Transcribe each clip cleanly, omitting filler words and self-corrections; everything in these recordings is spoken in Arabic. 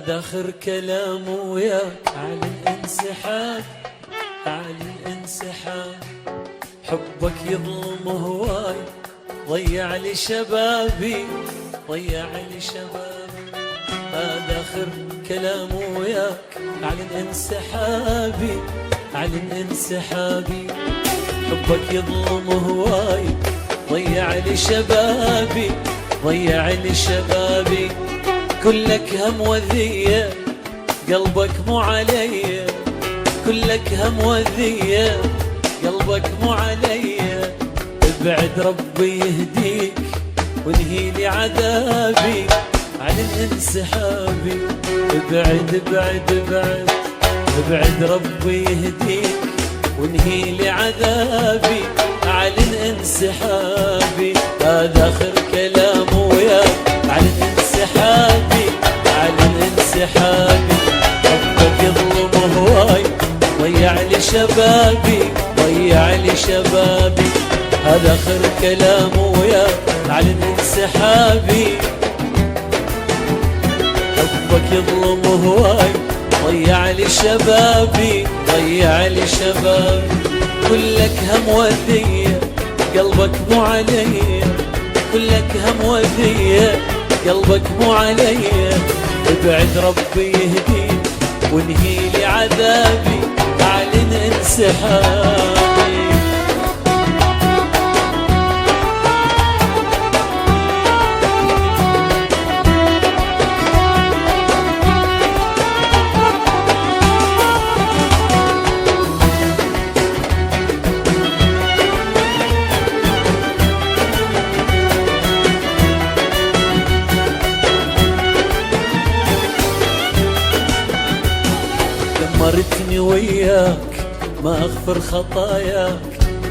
هذا آخر كلام وياك على الانسحاب، على الانسحاب. حبك يظلم هواي، ضيع لي شبابي، ضيع لي شبابي. هذا آخر كلام وياك على الانسحابي، على الانسحابي. حبك يظلم هواي، ضيع لي شبابي، ضيع لي شبابي. كلك هم وذية قلبك مو علي، كلك هم وذية قلبك مو علي. ابعد ربي يهديك وانهي لي عذابي عن الانسحابي. ابعد ابعد ابعد ابعد ربي يهديك وانهي لي عذابي عن الانسحابي. هذا آخر كلام وياك على الانسحابي، على الانسحابي. حبك يظلم هواي، ضيع لي شبابي، ضيع لي شبابي. هذا آخر كلام وياك على الانسحابي. حبك يظلم هواي، ضيع لي شبابي، ضيع لي شبابي. كلك هم وذية قلبك مو علي، كلك هم وذية قلبك مو علي. ابعد ربي يهديك وانهي لي عذابي اعلن انسحابي. مرتني وياك ما اغفر خطاياك،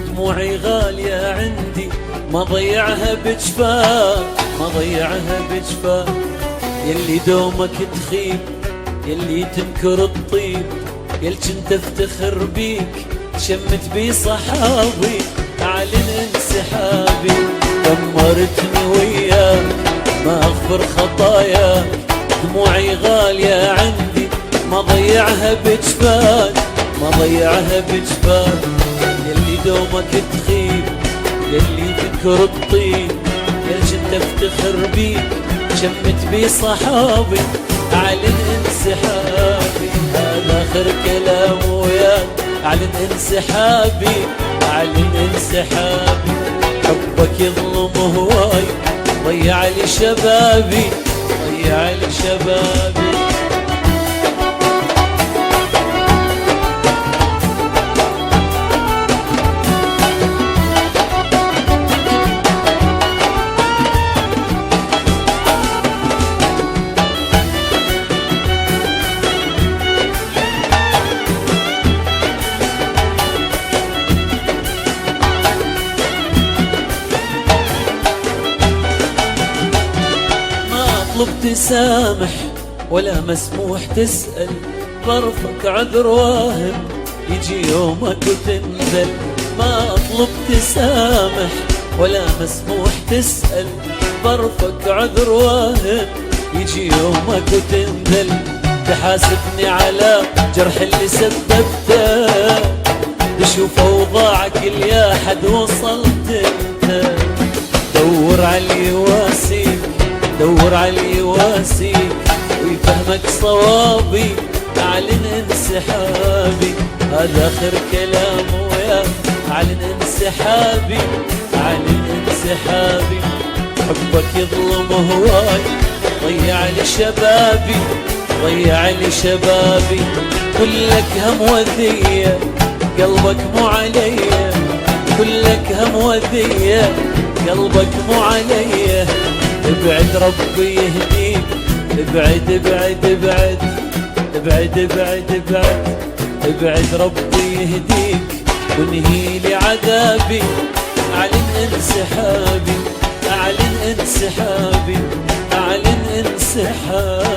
دموعي غالية عندي ما ضيعها بجفاك، ما ضيعها بجفاك. يلي دومك تخيب، يلي تنكر الطيب، يل كنت افتخر بيك شمت بي صحابي اعلن انسحابي. دمرتني وياك ما اغفر خطاياك، دموعي غالية عندي ما ضيعها بجفاك، ما ضيعها بجفاك. يلي دومك تخيب، يلي تنكر الطيب، يل كنت افتخر بيك شمت بي صحابي اعلن انسحابي. هذا آخر كلام وياك اعلن انسحابي، اعلن انسحابي. حبك يظلم هواي، ضيع لي شبابي، ضيع لي شبابي. اطلب تسامح ولا مسموح تسأل، ظرفك عذر واهم يجي يومك وتنذل. ما اطلب تسامح ولا مسموح تسأل، ظرفك عذر واهم يجي يومك وتنذل. تحاسبني على جرح اللي سببته، تشوف اوضاعك يا حد وصلت انت. دور علي واسيك، دور علي واسيك ويفهمك صوابي اعلن انسحابي. هذا آخر كلام وياك اعلن انسحابي، اعلن انسحابي. حبك يظلم هواي، ضيع لي شبابي، ضيع لي شبابي. كلك هم وذية قلبك مو علي، كلك هم وذية قلبك مو علي. ابعد ربي يهديك، ابعد ابعد ابعد ابعد ابعد ابعد ابعد ربي يهديك وانهي لي عذابي اعلن انسحابي، اعلن انسحابي، اعلن انسحابي.